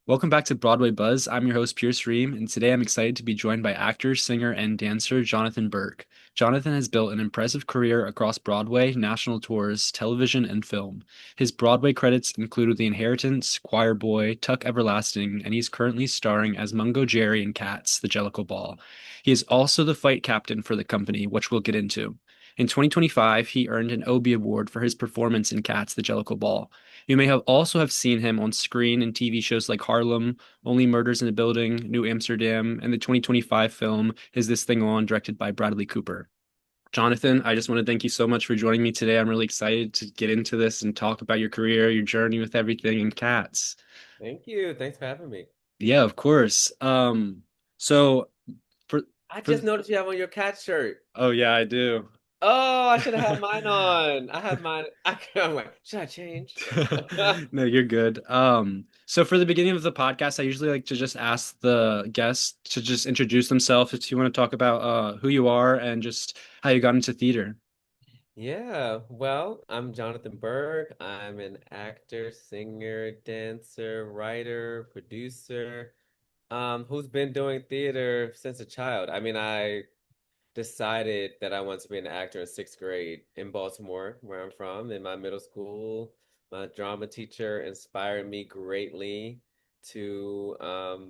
Welcome back to Broadway Buzz. I'm your host, Pierce Ream, and today I'm excited to be joined by actor, singer, and dancer Jonathan Burke. Jonathan has built an impressive career across Broadway, national tours, television, and film. His Broadway credits include The Inheritance, Choir Boy, Tuck Everlasting, and he's currently starring as Mungojerrie in Cats, the Jellicle Ball. He is also the fight captain for the company, which we'll get into. In 2025, he earned an Obie Award for his performance in Cats, the Jellicle Ball. You may have also have seen him on screen in TV shows like Harlem, Only Murders in the Building, New Amsterdam, and the 2025 film Is This Thing On, directed by Bradley Cooper. Jonathan, I just want to thank you so much for joining me today. I'm really excited to get into this and talk about your career, your journey with everything in cats. Thank you. Thanks for having me. Yeah, of course. So for I for just noticed you have on your cat shirt. oh yeah, I do. Oh, I should have had mine on. I had mine. I'm like, should I change? No, you're good. So for the beginning of the podcast, I usually like to just ask the guests to just introduce themselves if you want to talk about who you are and just how you got into theater. Yeah, well, I'm Jonathan Burke. I'm an actor, singer, dancer, writer, producer, who's been doing theater since a child. I decided that I wanted to be an actor in sixth grade in Baltimore, where I'm from, in my middle school. My drama teacher inspired me greatly to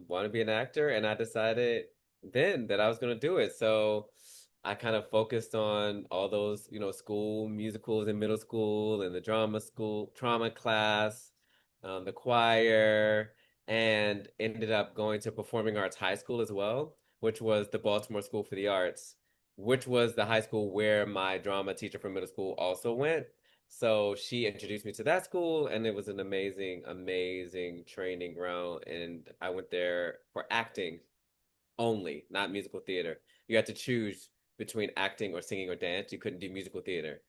want to be an actor, and I decided then that I was going to do it. So I kind of focused on all those, school musicals in middle school and the drama school, trauma class, the choir, and ended up going to performing arts high school as well, which was the Baltimore School for the Arts, which was the high school where my drama teacher from middle school also went. So she introduced me to that school, and it was an amazing, amazing training ground. And I went there for acting only, not musical theater. You had to choose between acting or singing or dance. You couldn't do musical theater.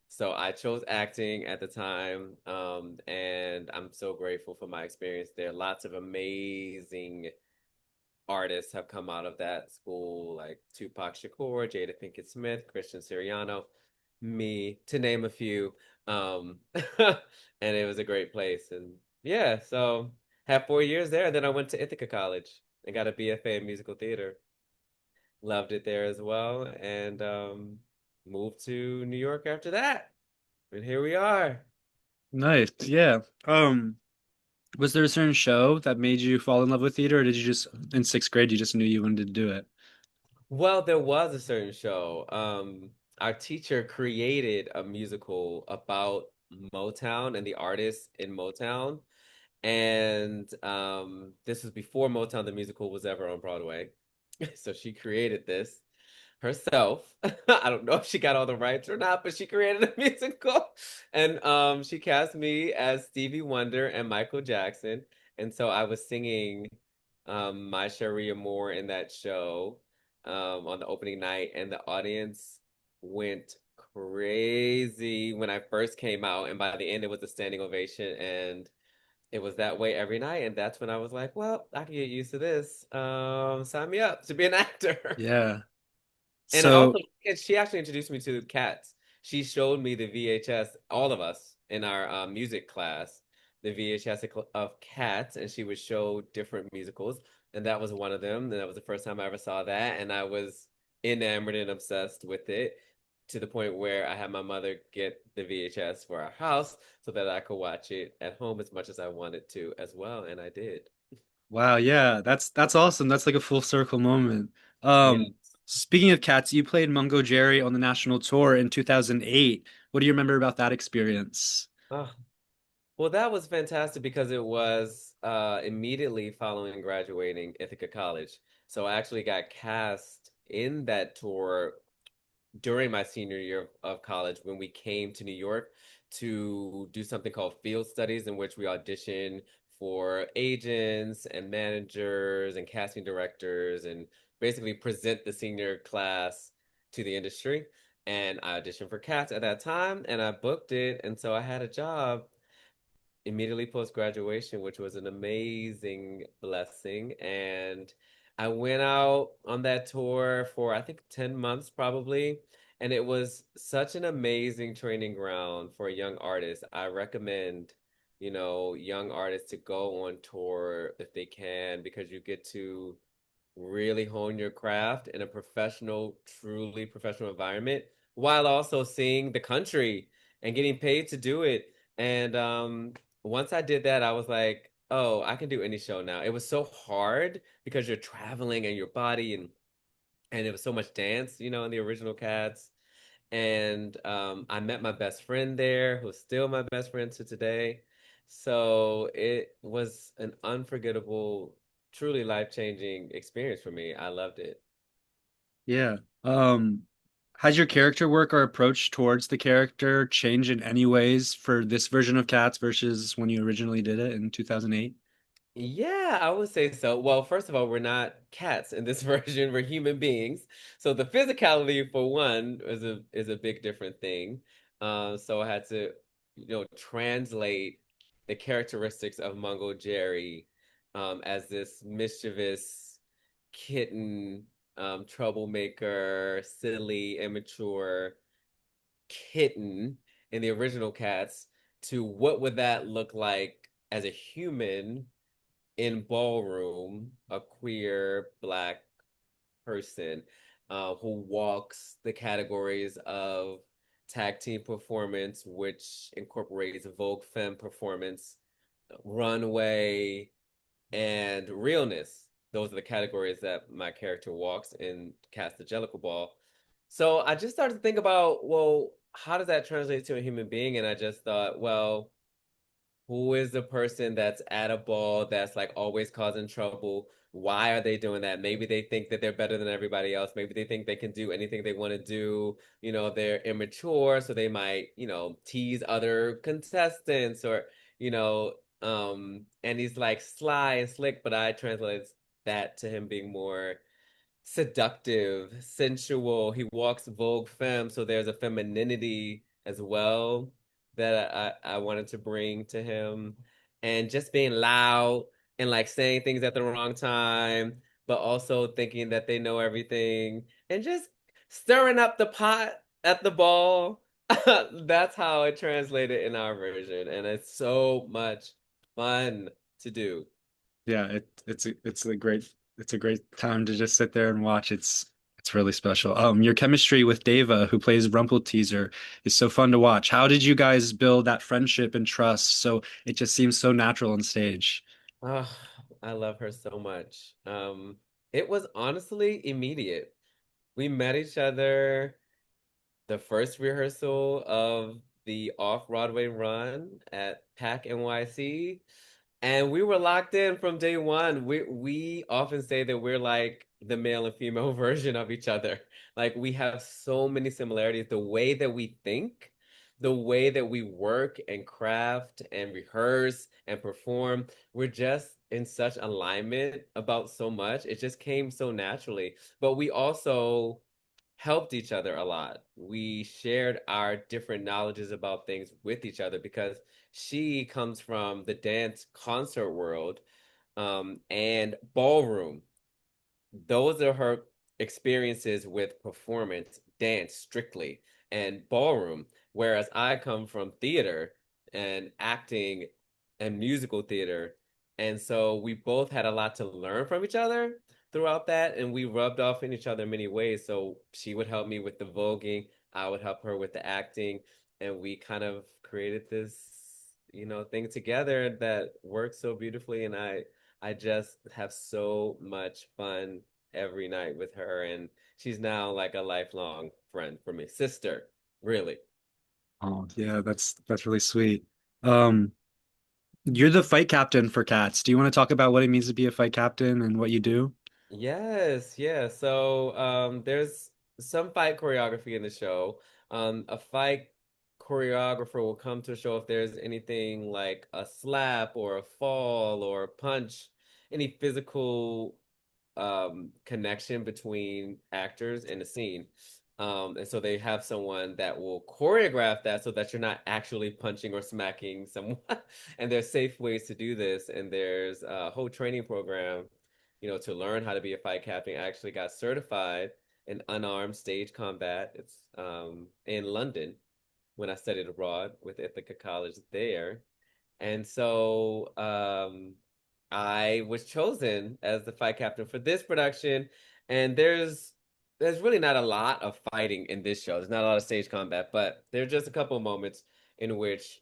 So I chose acting at the time, and I'm so grateful for my experience there. Lots of amazing artists have come out of that school, like Tupac Shakur, Jada Pinkett Smith, Christian Siriano, me, to name a few. And it was a great place. And yeah, so had 4 years there. Then I went to Ithaca College and got a BFA in musical theater. Loved it there as well, and moved to New York after that. And here we are. Nice. Yeah. Was there a certain show that made you fall in love with theater, or did you just in sixth grade you just knew you wanted to do it? Well, there was a certain show. Our teacher created a musical about Motown and the artists in Motown. And this was before Motown the musical was ever on Broadway. So she created this herself. I don't know if she got all the rights or not, but she created a musical. And she cast me as Stevie Wonder and Michael Jackson. And so I was singing My Sharia Moore in that show on the opening night, and the audience went crazy when I first came out. And by the end, it was a standing ovation. And it was that way every night. And that's when I was like, well, I can get used to this. Sign me up to be an actor. Yeah. And also, So, and she actually introduced me to Cats. She showed me the VHS, all of us in our music class, the VHS of Cats, and she would show different musicals. And that was one of them. And that was the first time I ever saw that. And I was enamored and obsessed with it to the point where I had my mother get the VHS for our house so that I could watch it at home as much as I wanted to as well. And I did. wow, yeah, that's awesome. That's like a full circle moment. Yeah. Speaking of cats, you played Mungo Jerry on the national tour in 2008. What do you remember about that experience? Oh, well, that was fantastic because it was immediately following graduating Ithaca College. So I actually got cast in that tour during my senior year of college when we came to New York to do something called field studies, in which we audition for agents and managers and casting directors and basically present the senior class to the industry. And I auditioned for Cats at that time and I booked it. And so I had a job immediately post graduation, which was an amazing blessing. And I went out on that tour for I think 10 months probably. And it was such an amazing training ground for a young artist. I recommend, young artists to go on tour if they can, because you get to really hone your craft in a professional, truly professional environment while also seeing the country and getting paid to do it. And once I did that, I was like, oh, I can do any show now. It was so hard because you're traveling and your body and it was so much dance, in the original Cats. And I met my best friend there, who's still my best friend to today. So it was an unforgettable, truly life-changing experience for me. I loved it. Yeah. Has your character work or approach towards the character changed in any ways for this version of Cats versus when you originally did it in 2008? Yeah, I would say so. Well, first of all, we're not cats in this version, we're human beings. So the physicality for one is a big different thing. So I had to, translate the characteristics of Mungojerrie as this mischievous kitten, troublemaker, silly, immature kitten in the original Cats to what would that look like as a human in ballroom, a queer black person who walks the categories of tag team performance, which incorporates Vogue Femme performance, runway, and realness. Those are the categories that my character walks in Cast the Jellicle Ball. So I just started to think about, well, how does that translate to a human being? And I just thought, well, who is the person that's at a ball that's like always causing trouble? Why are they doing that? Maybe they think that they're better than everybody else. Maybe they think they can do anything they want to do. They're immature, so they might, tease other contestants or, you know, and he's like sly and slick, but I translate that to him being more seductive, sensual. He walks Vogue Femme, so there's a femininity as well that I wanted to bring to him. And just being loud and like saying things at the wrong time, but also thinking that they know everything and just stirring up the pot at the ball. That's how it translated in our version. And it's so much fun to do. Yeah, it's a great time to just sit there and watch. It's really special. Your chemistry with Dava, who plays Rumpleteazer, is so fun to watch. How did you guys build that friendship and trust so it just seems so natural on stage? Oh, I love her so much. It was honestly immediate. We met each other the first rehearsal of the off-Broadway run at PAC NYC. And we were locked in from day one. We often say that we're like the male and female version of each other. Like we have so many similarities. The way that we think, the way that we work and craft and rehearse and perform, we're just in such alignment about so much. It just came so naturally. But we also helped each other a lot. We shared our different knowledges about things with each other because she comes from the dance concert world and ballroom. Those are her experiences with performance, dance strictly, and ballroom. Whereas I come from theater and acting and musical theater. And so we both had a lot to learn from each other throughout that. And we rubbed off in each other in many ways. So she would help me with the voguing, I would help her with the acting. And we kind of created this, thing together that works so beautifully. And I just have so much fun every night with her, and she's now like a lifelong friend for me, sister, really. Oh, yeah, that's really sweet. Um, you're the fight captain for Cats. Do you want to talk about what it means to be a fight captain and what you do? Yes, yeah. So there's some fight choreography in the show. A fight choreographer will come to a show if there's anything like a slap or a fall or a punch, any physical connection between actors in the scene. And so they have someone that will choreograph that so that you're not actually punching or smacking someone. And there's safe ways to do this. And there's a whole training program, to learn how to be a fight captain. I actually got certified in unarmed stage combat. It's in London when I studied abroad with Ithaca College there. And so I was chosen as the fight captain for this production. And there's really not a lot of fighting in this show. There's not a lot of stage combat, but there's just a couple of moments in which,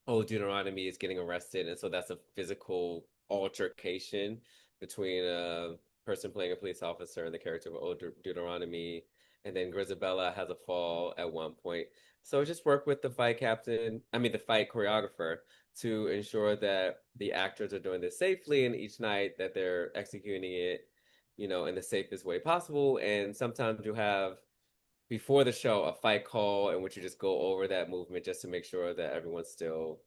Old Deuteronomy is getting arrested, and so that's a physical altercation between a person playing a police officer and the character of Old Deuteronomy. And then Grisabella has a fall at one point. So just work with the fight captain, I mean the fight choreographer, to ensure that the actors are doing this safely, and each night that they're executing it, in the safest way possible. And sometimes you have before the show a fight call in which you just go over that movement just to make sure that everyone's still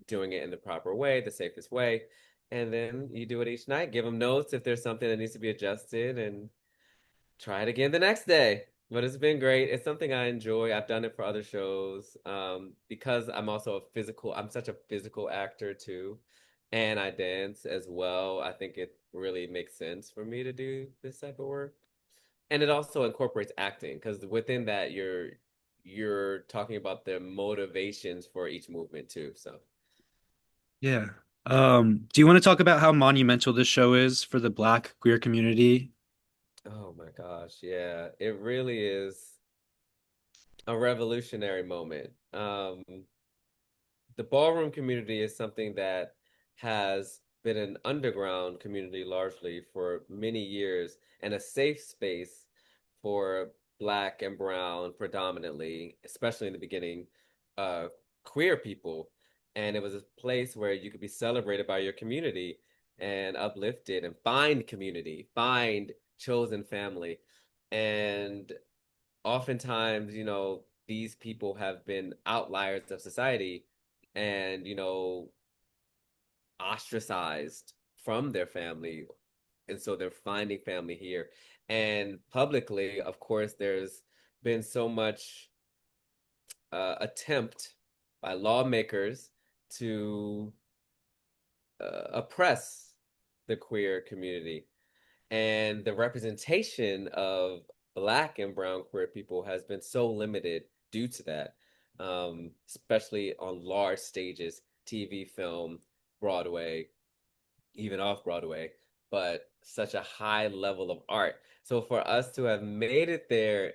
doing it in the proper way, the safest way. And then you do it each night, give them notes if there's something that needs to be adjusted, and try it again the next day. But it's been great. It's something I enjoy. I've done it for other shows because I'm such a physical actor too. And I dance as well. I think it really makes sense for me to do this type of work. And it also incorporates acting because within that you're talking about the motivations for each movement too. So Yeah. Do you want to talk about how monumental this show is for the Black queer community? oh my gosh, yeah, it really is a revolutionary moment. The ballroom community is something that has been an underground community largely for many years and a safe space for Black and Brown predominantly, especially in the beginning, uh, queer people. And it was a place where you could be celebrated by your community and uplifted and find community, find chosen family. And oftentimes, these people have been outliers of society and, ostracized from their family. And so they're finding family here. And publicly, of course, there's been so much attempt by lawmakers to oppress the queer community. And the representation of Black and brown queer people has been so limited due to that, especially on large stages, TV, film, Broadway, even off Broadway, but such a high level of art. So for us to have made it there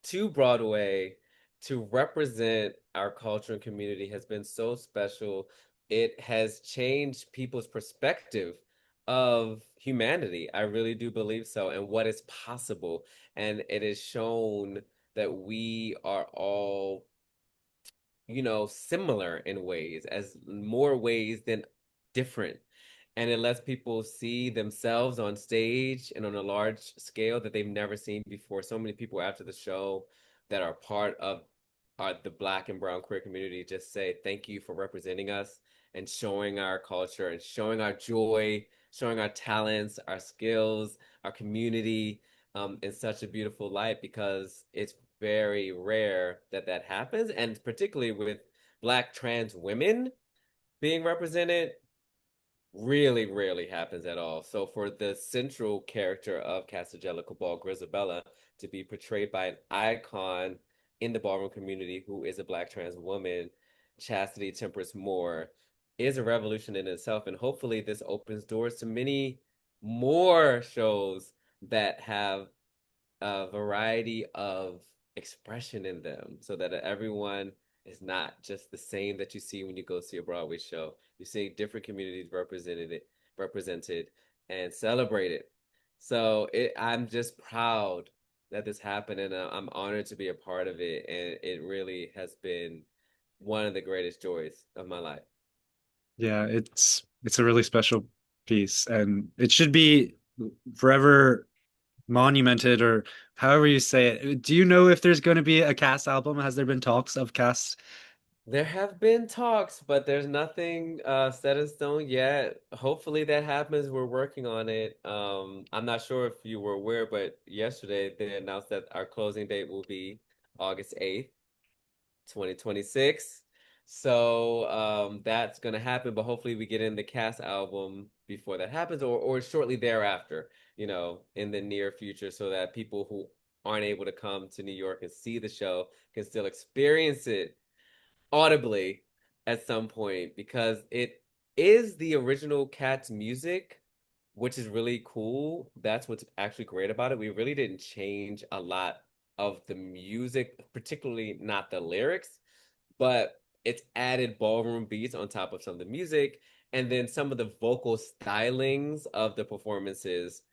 to Broadway to represent our culture and community has been so special. It has changed people's perspective of humanity. I really do believe so, and what is possible. And it has shown that we are all, similar in ways, as more ways than different. And it lets people see themselves on stage and on a large scale that they've never seen before. So many people after the show that are part of the Black and brown queer community just say thank you for representing us and showing our culture and showing our joy, showing our talents, our skills, our community in such a beautiful light, because it's very rare that that happens, and particularly with Black trans women being represented, really rarely happens at all. So for the central character of Jellicle Ball, Grisabella, to be portrayed by an icon in the ballroom community who is a Black trans woman, Chastity Temperance Moore, is a revolution in itself. And hopefully this opens doors to many more shows that have a variety of expression in them so that everyone is not just the same that you see when you go see a Broadway show. You're seeing different communities represented and celebrated. So I'm just proud that this happened, and I'm honored to be a part of it. And it really has been one of the greatest joys of my life. Yeah, it's a really special piece, and it should be forever monumented, or however you say it. Do you know if there's going to be a cast album? Has there been talks of cast? There have been talks, but there's nothing set in stone yet. Hopefully that happens. We're working on it. I'm not sure if you were aware, but yesterday they announced that our closing date will be August 8th, 2026. So that's gonna happen, but hopefully we get in the cast album before that happens, or shortly thereafter, in the near future, so that people who aren't able to come to New York and see the show can still experience it audibly at some point because it is the original Cats music, which is really cool. That's what's actually great about it. We really didn't change a lot of the music, particularly not the lyrics, but it's added ballroom beats on top of some of the music. And then some of the vocal stylings of the performances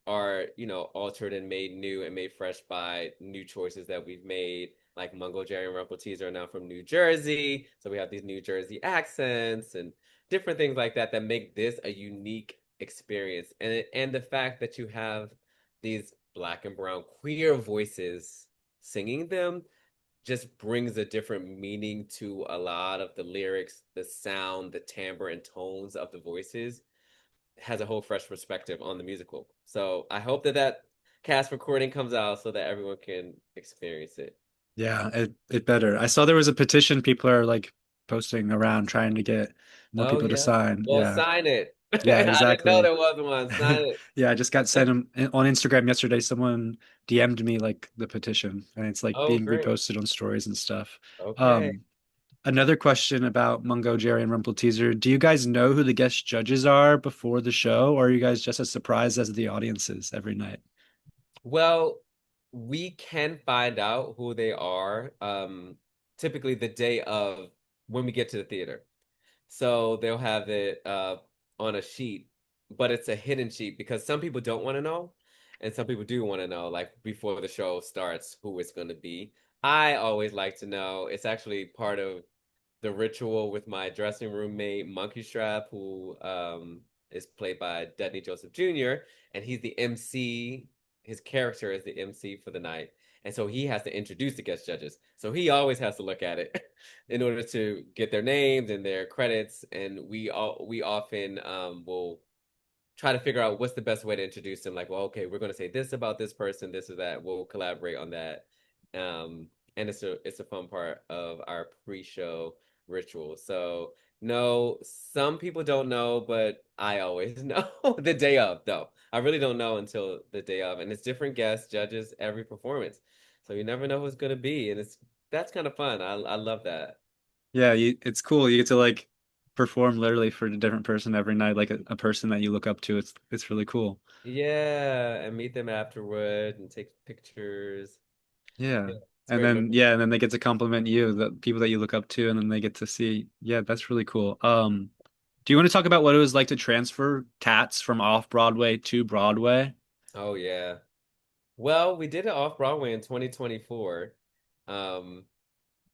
are, altered and made new and made fresh by new choices that we've made. Like Mungojerrie and Rumpleteazer are now from New Jersey. So we have these New Jersey accents and different things like that that make this a unique experience. And the fact that you have these black and brown queer voices singing them just brings a different meaning to a lot of the lyrics, the sound, the timbre and tones of the voices has a whole fresh perspective on the musical. So I hope that cast recording comes out so that everyone can experience it. Yeah, it better. I saw there was a petition people are like posting around trying to get more Oh people to yeah. sign. Well, Yeah. sign it. I Yeah, didn't know exactly. there was one. Sign it. Yeah, I just got sent on Instagram yesterday. Someone DM'd me like the petition and it's like Oh, being great. reposted on stories and stuff. Okay. Um, Another question about Mungo, Jerry, and Rumpleteazer. Do you guys know who the guest judges are before the show, or are you guys just as surprised as the audience is every night? Well, we can find out who they are typically the day of when we get to the theater. So they'll have it on a sheet, but it's a hidden sheet because some people don't want to know, and some people do want to know, like before the show starts, who it's going to be. I always like to know. It's actually part of the ritual with my dressing room mate, Monkey Strap, who is played by Dudney Joseph Jr., and he's the MC. His character is the MC for the night. And so he has to introduce the guest judges. So he always has to look at it in order to get their names and their credits. And we often will try to figure out what's the best way to introduce them. Like, well, okay, we're going to say this about this person, this or that. We'll collaborate on that. Um, and it's a fun part of our pre-show ritual. So no, some people don't know, but I always know the day of, though. I really don't know until the day of, and it's different guests, judges every performance, so you never know who it's going to be, and that's kind of fun. I love that. Yeah, it's cool. You get to like perform literally for a different person every night, like a person that you look up to. It's really cool. Yeah, and meet them afterward and take pictures. Yeah. Yeah, it's great memory. And then they get to compliment you, the people that you look up to, and then they get to see, yeah, that's really cool. Do you want to talk about what it was like to transfer Cats from off Broadway to Broadway? Oh yeah. Well, we did it off Broadway in 2024. Um,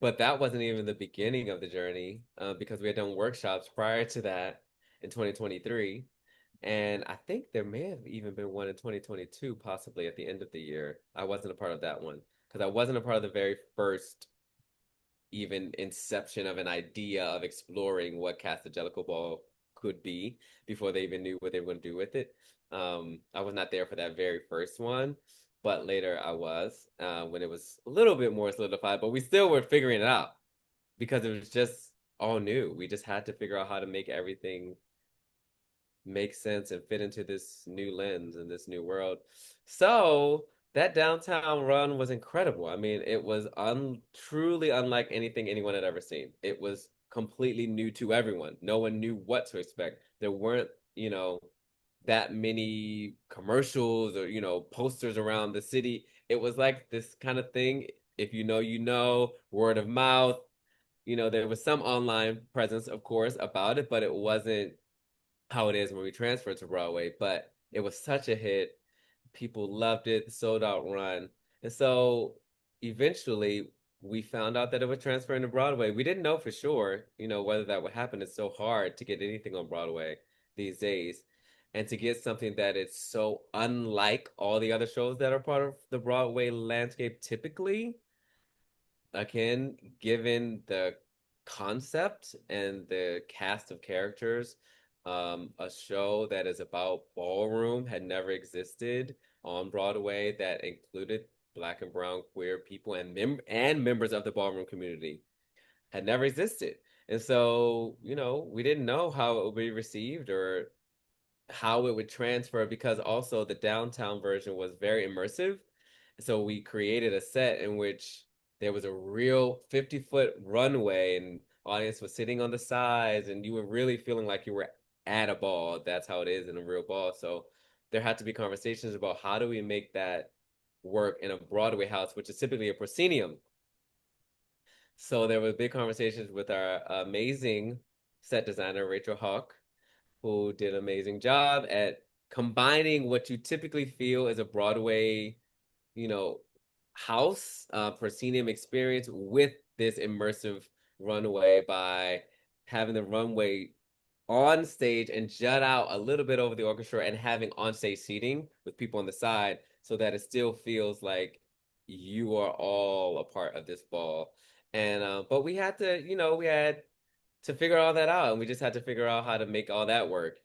but that wasn't even the beginning of the journey because we had done workshops prior to that in 2023. And I think there may have even been one in 2022, possibly at the end of the year. I wasn't a part of that one because I wasn't a part of the very first even inception of an idea of exploring what Cast the Jellicle Ball could be before they even knew what they were going to do with it. I was not there for that very first one, but later I was when it was a little bit more solidified, but we still were figuring it out because it was just all new. We just had to figure out how to make everything make sense and fit into this new lens and this new world. So that downtown run was incredible. I mean, it was truly unlike anything anyone had ever seen. It was completely new to everyone. No one knew what to expect. There weren't, that many commercials or, posters around the city. It was like this kind of thing. If you know, you know, word of mouth. There was some online presence, of course, about it, but it wasn't how it is when we transferred to Broadway, but it was such a hit. People loved it, sold out run. And so eventually we found out that it would transfer into Broadway. We didn't know for sure, whether that would happen. It's so hard to get anything on Broadway these days. And to get something that is so unlike all the other shows that are part of the Broadway landscape typically, again, given the concept and the cast of characters, a show that is about ballroom had never existed on Broadway that included Black and brown queer people and members of the ballroom community had never existed. And so, we didn't know how it would be received or how it would transfer because also the downtown version was very immersive. So we created a set in which there was a real 50-foot runway and audience was sitting on the sides, and you were really feeling like you were at a ball. That's how it is in a real ball. So there had to be conversations about how do we make that work in a Broadway house, which is typically a proscenium. So there were big conversations with our amazing set designer, Rachel Hawk, who did an amazing job at combining what you typically feel as a Broadway, you know, house proscenium experience with this immersive runway by having the runway on stage and jut out a little bit over the orchestra and having on stage seating with people on the side so that it still feels like you are all a part of this ball. And but we had to, we had to figure all that out, and we just had to figure out how to make all that work,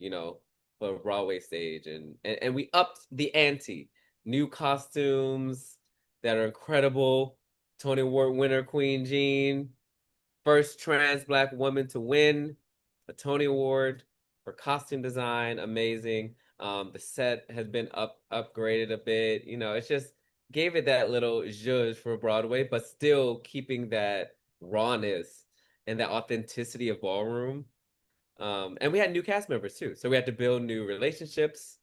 for a Broadway stage, and we upped the ante. New costumes that are incredible. Tony Award winner Queen Jean, first trans Black woman to win a Tony Award for costume design. Amazing. The set has been upgraded a bit. It's just gave it that little zhuzh for Broadway, but still keeping that rawness and that authenticity of ballroom. And we had new cast members too, so we had to build new relationships.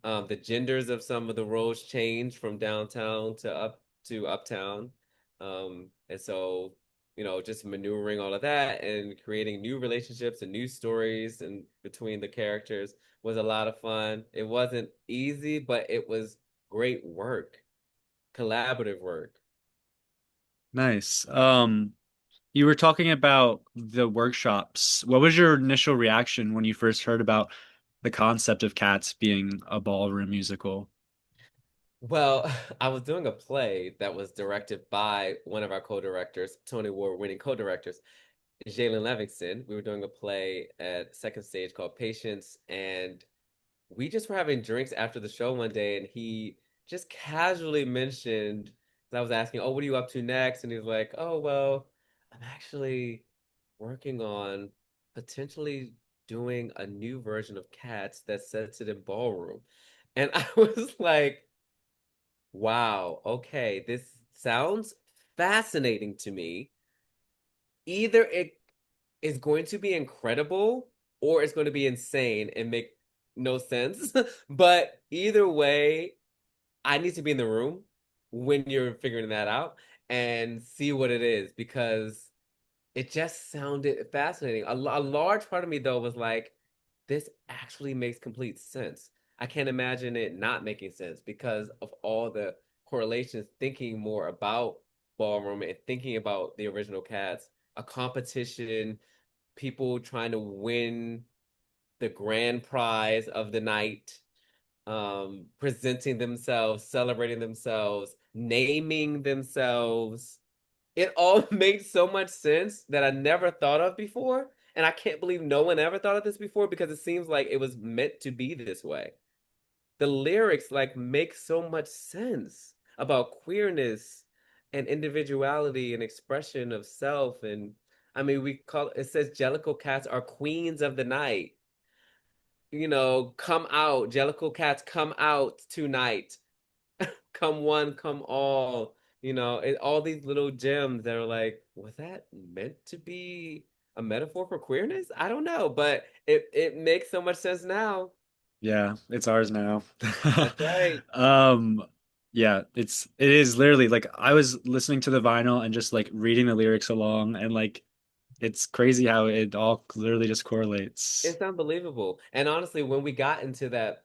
The genders of some of the roles changed from downtown to uptown, and so just maneuvering all of that and creating new relationships and new stories and between the characters was a lot of fun. It wasn't easy, but it was great work, collaborative work. Nice. You were talking about the workshops. What was your initial reaction when you first heard about the concept of Cats being a ballroom musical? Well, I was doing a play that was directed by one of our co-directors, Tony Award winning co-directors, Jalen Livingston. We were doing a play at Second Stage called Patience, and we just were having drinks after the show one day, and he just casually mentioned, I was asking, "Oh, what are you up to next?" And he was like, "Oh, well, I'm actually working on potentially doing a new version of Cats that sets it in ballroom." And I was like, wow, okay, this sounds fascinating to me. Either it is going to be incredible or it's going to be insane and make no sense. But either way, I need to be in the room when you're figuring that out and see what it is because it just sounded fascinating. A large part of me, though, was like, this actually makes complete sense. I can't imagine it not making sense because of all the correlations, thinking more about ballroom and thinking about the original Cats, a competition, people trying to win the grand prize of the night, presenting themselves, celebrating themselves, naming themselves. It all made so much sense that I never thought of before. And I can't believe no one ever thought of this before because it seems like it was meant to be this way. The lyrics like make so much sense about queerness and individuality and expression of self. And I mean, we call it says Jellicle cats are queens of the night. Come out. Jellicle cats come out tonight. Come one, come all. All these little gems that are like, was that meant to be a metaphor for queerness? I don't know, but it makes so much sense now. Yeah, it's ours now. That's right. Um, yeah, it is literally like I was listening to the vinyl and just like reading the lyrics along and like it's crazy how it all literally just correlates. It's unbelievable. And honestly, when we got into that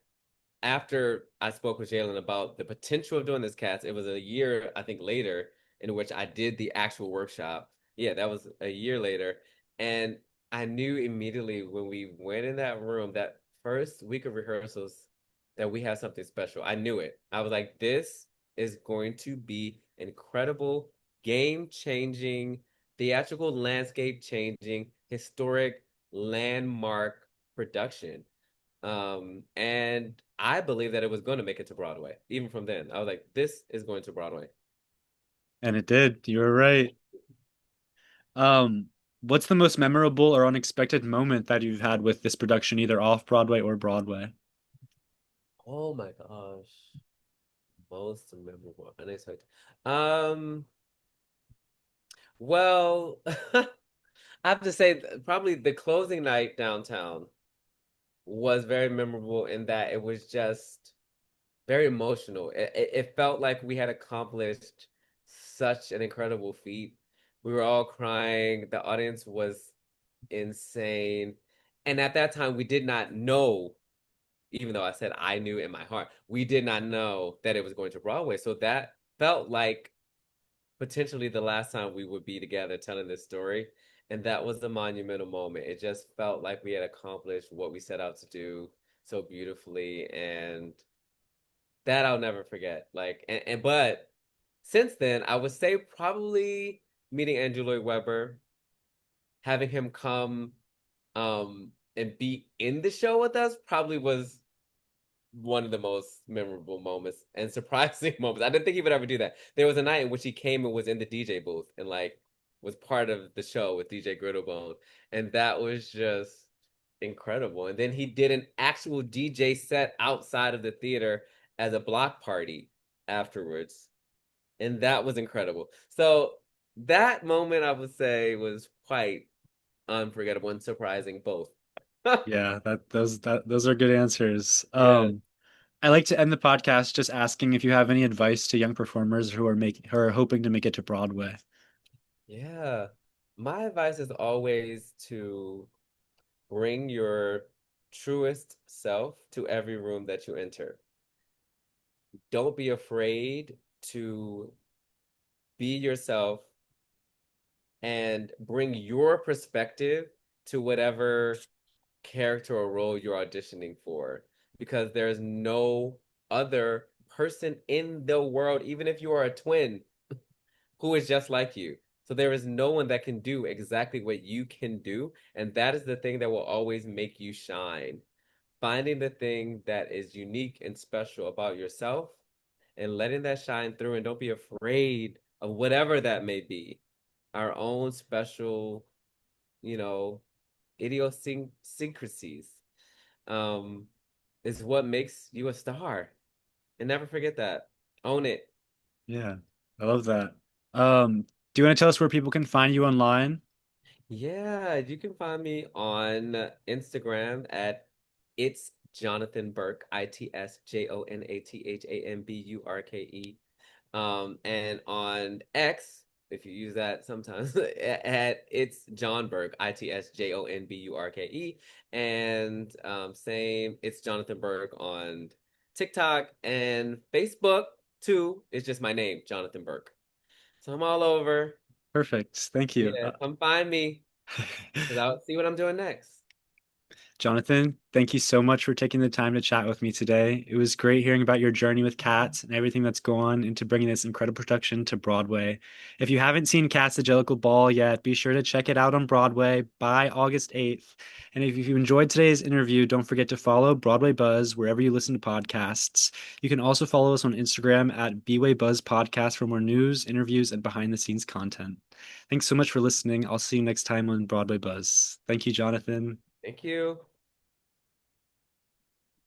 after I spoke with Jalen about the potential of doing this cats, it was a year, I think, later in which I did the actual workshop. Yeah, that was a year later. And I knew immediately when we went in that room, that first week of rehearsals, that we had something special. I knew it. I was like, this is going to be incredible, game changing, theatrical landscape changing, historic landmark production. And I believe that it was going to make it to Broadway. Even from then, I was like, this is going to Broadway. And it did. You were right. Um, what's the most memorable or unexpected moment that you've had with this production, either off Broadway or Broadway? Oh my gosh. Most memorable. Unexpected. Well, I have to say, probably the closing night downtown was very memorable in that it was just very emotional. It felt like we had accomplished such an incredible feat. We were all crying. The audience was insane. And at that time, we did not know, even though I said I knew in my heart, we did not know that it was going to Broadway. So that felt like potentially the last time we would be together telling this story. And that was the monumental moment. It just felt like we had accomplished what we set out to do so beautifully. And that I'll never forget. But since then, I would say probably meeting Andrew Lloyd Webber, having him come and be in the show with us probably was one of the most memorable moments and surprising moments. I didn't think he would ever do that. There was a night in which he came and was in the DJ booth and like was part of the show with DJ Griddlebone, and that was just incredible. And then he did an actual DJ set outside of the theater as a block party afterwards, and that was incredible. So that moment I would say was quite unforgettable and surprising both. Yeah, those are good answers. Yeah. I like to end the podcast just asking if you have any advice to young performers who are hoping to make it to Broadway. Yeah. My advice is always to bring your truest self to every room that you enter. Don't be afraid to be yourself and bring your perspective to whatever character or role you're auditioning for, because there's no other person in the world, even if you are a twin, who is just like you. So there is no one that can do exactly what you can do. And that is the thing that will always make you shine. Finding the thing that is unique and special about yourself and letting that shine through. And don't be afraid of whatever that may be. Our own special, you know, idiosyncrasies um, is what makes you a star. And never forget that. Own it. Yeah, I love that. Do you want to tell us where people can find you online? Yeah, you can find me on Instagram at it's Jonathan Burke, ITSJONATHAMBURKE. And on X, if you use that sometimes, at it's John Burke, ITSJONBURKE. And same, it's Jonathan Burke on TikTok and Facebook too. It's just my name, Jonathan Burke. So I'm all over. Perfect. Thank you. Yeah, come find me because I'll see what I'm doing next. Jonathan, thank you so much for taking the time to chat with me today. It was great hearing about your journey with Cats and everything that's gone into bringing this incredible production to Broadway. If you haven't seen Cats, the Jellicle Ball yet, be sure to check it out on Broadway by August 8th. And if you enjoyed today's interview, don't forget to follow Broadway Buzz wherever you listen to podcasts. You can also follow us on Instagram at Bway Buzz Podcast for more news, interviews, and behind the scenes content. Thanks so much for listening. I'll see you next time on Broadway Buzz. Thank you, Jonathan. Thank you.